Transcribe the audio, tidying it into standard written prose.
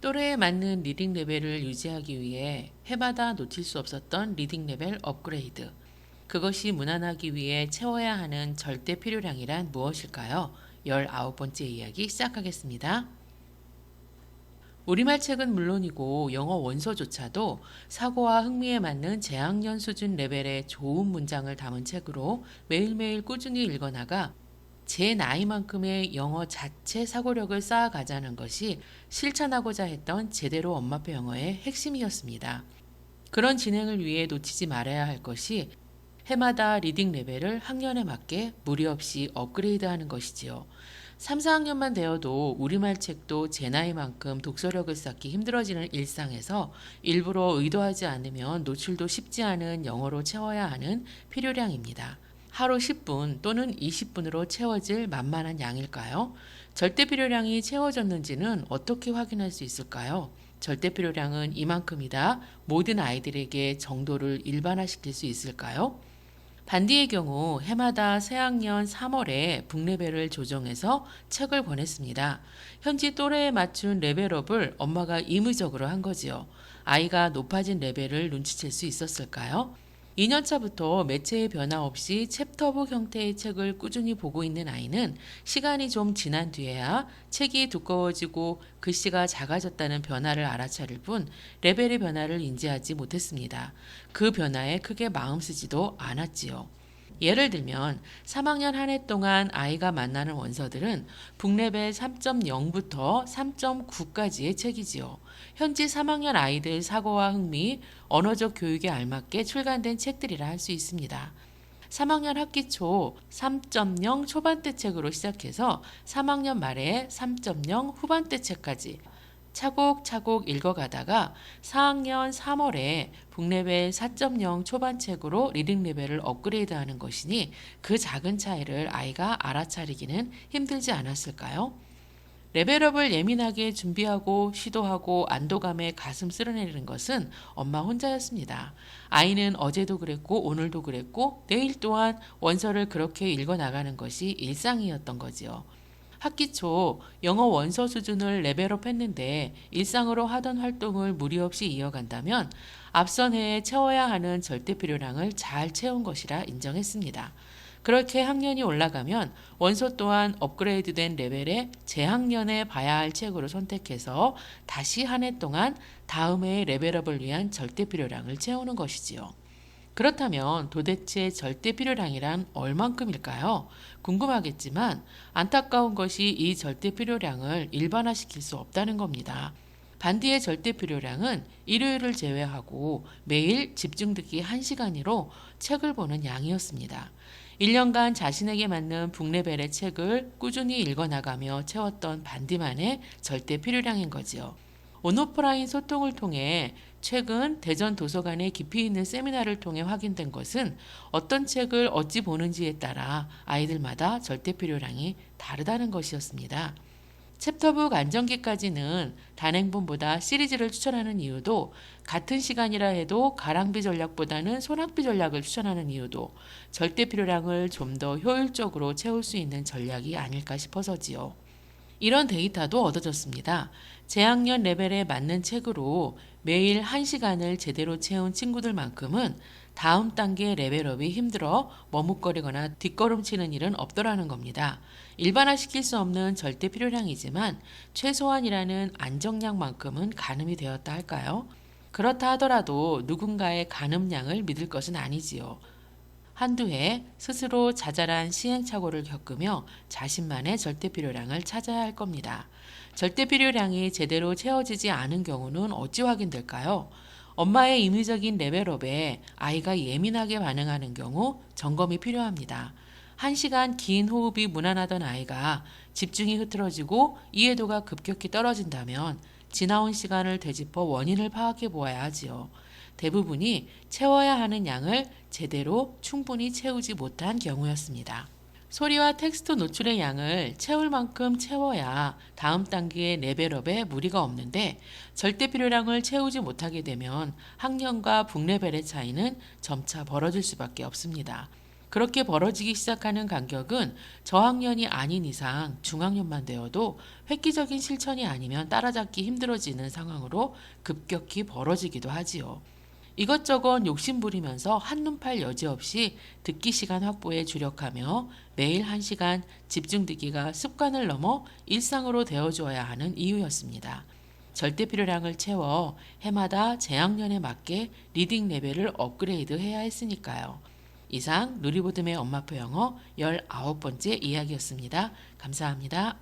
또래에 맞는 리딩 레벨을 유지하기 위해 해마다 놓칠 수 없었던 리딩 레벨 업그레이드. 그것이 무난하기 위해 채워야 하는 절대 필요량이란 무엇일까요? 19번째 이야기 시작하겠습니다. 우리말 책은 물론이고 영어 원서조차도 사고와 흥미에 맞는 재학년 수준 레벨의 좋은 문장을 담은 책으로 매일매일 꾸준히 읽어나가 제 나이만큼의 영어 자체 사고력을 쌓아가자는 것이 실천하고자 했던 제대로 엄마표 영어의 핵심이었습니다. 그런 진행을 위해 놓치지 말아야 할 것이 해마다 리딩 레벨을 학년에 맞게 무리 없이 업그레이드하는 것이지요. 3, 4학년만 되어도 우리말 책도 제 나이만큼 독서력을 쌓기 힘들어지는 일상에서 일부러 의도하지 않으면 노출도 쉽지 않은 영어로 채워야 하는 필요량입니다. 하루 10분 또는 20분으로 채워질 만만한 양일까요? 절대 필요량이 채워졌는지는 어떻게 확인할 수 있을까요? 절대 필요량은 이만큼이다. 모든 아이들에게 정도를 일반화시킬 수 있을까요? 반디의 경우 해마다 새학년 3월에 북레벨을 조정해서 책을 권했습니다. 현지 또래에 맞춘 레벨업을 엄마가 임의적으로 한 거지요. 아이가 높아진 레벨을 눈치챌 수 있었을까요? 2년차부터 매체의 변화 없이 챕터북 형태의 책을 꾸준히 보고 있는 아이는 시간이 좀 지난 뒤에야 책이 두꺼워지고 글씨가 작아졌다는 변화를 알아차릴 뿐 레벨의 변화를 인지하지 못했습니다. 그 변화에 크게 마음 쓰지도 않았지요. 예를 들면 3학년 한 해 동안 아이가 만나는 원서들은 북레벨 3.0부터 3.9까지의 책이지요. 현지 3학년 아이들 사고와 흥미, 언어적 교육에 알맞게 출간된 책들이라 할 수 있습니다. 3학년 학기 초 3.0 초반대 책으로 시작해서 3학년 말에 3.0 후반대 책까지 차곡차곡 읽어가다가 4학년 3월에 북레벨 4.0 초반책으로 리딩 레벨을 업그레이드하는 것이니 그 작은 차이를 아이가 알아차리기는 힘들지 않았을까요? 레벨업을 예민하게 준비하고 시도하고 안도감에 가슴 쓸어내리는 것은 엄마 혼자였습니다. 아이는 어제도 그랬고 오늘도 그랬고 내일 또한 원서를 그렇게 읽어나가는 것이 일상이었던 거지요. 학기 초 영어 원서 수준을 레벨업 했는데 일상으로 하던 활동을 무리 없이 이어간다면 앞선 해에 채워야 하는 절대 필요량을 잘 채운 것이라 인정했습니다. 그렇게 학년이 올라가면 원서 또한 업그레이드된 레벨의 재학년에 봐야 할 책으로 선택해서 다시 한 해 동안 다음 해의 레벨업을 위한 절대 필요량을 채우는 것이지요. 그렇다면 도대체 절대 필요량이란 얼만큼일까요? 궁금하겠지만 안타까운 것이 이 절대 필요량을 일반화시킬 수 없다는 겁니다. 반디의 절대 필요량은 일요일을 제외하고 매일 집중 듣기 1시간으로 책을 보는 양이었습니다. 1년간 자신에게 맞는 북레벨의 책을 꾸준히 읽어나가며 채웠던 반디만의 절대 필요량인 거지요. 온오프라인 소통을 통해 최근 대전 도서관의 깊이 있는 세미나를 통해 확인된 것은 어떤 책을 어찌 보는지에 따라 아이들마다 절대 필요량이 다르다는 것이었습니다. 챕터북 안정기까지는 단행본보다 시리즈를 추천하는 이유도 같은 시간이라 해도 가랑비 전략보다는 소낙비 전략을 추천하는 이유도 절대 필요량을 좀 더 효율적으로 채울 수 있는 전략이 아닐까 싶어서지요. 이런 데이터도 얻어졌습니다. 재학년 레벨에 맞는 책으로 매일 1시간을 제대로 채운 친구들만큼은 다음 단계 레벨업이 힘들어 머뭇거리거나 뒷걸음치는 일은 없더라는 겁니다. 일반화시킬 수 없는 절대 필요량이지만 최소한이라는 안정량만큼은 가늠이 되었다 할까요? 그렇다 하더라도 누군가의 가늠량을 믿을 것은 아니지요. 한두 해 스스로 자잘한 시행착오를 겪으며 자신만의 절대 필요량을 찾아야 할 겁니다. 절대 필요량이 제대로 채워지지 않은 경우는 어찌 확인될까요? 엄마의 임의적인 레벨업에 아이가 예민하게 반응하는 경우 점검이 필요합니다. 1시간 긴 호흡이 무난하던 아이가 집중이 흐트러지고 이해도가 급격히 떨어진다면 지나온 시간을 되짚어 원인을 파악해 보아야 하지요. 대부분이 채워야 하는 양을 제대로 충분히 채우지 못한 경우였습니다. 소리와 텍스트 노출의 양을 채울 만큼 채워야 다음 단계의 레벨업에 무리가 없는데 절대 필요량을 채우지 못하게 되면 학년과 북레벨의 차이는 점차 벌어질 수밖에 없습니다. 그렇게 벌어지기 시작하는 간격은 저학년이 아닌 이상 중학년만 되어도 획기적인 실천이 아니면 따라잡기 힘들어지는 상황으로 급격히 벌어지기도 하지요. 이것저것 욕심부리면서 한눈팔 여지없이 듣기 시간 확보에 주력하며 매일 1시간 집중 듣기가 습관을 넘어 일상으로 되어줘야 하는 이유였습니다. 절대 필요량을 채워 해마다 재학년에 맞게 리딩 레벨을 업그레이드 해야 했으니까요. 이상 누리보듬의 엄마표 영어 19번째 이야기였습니다. 감사합니다.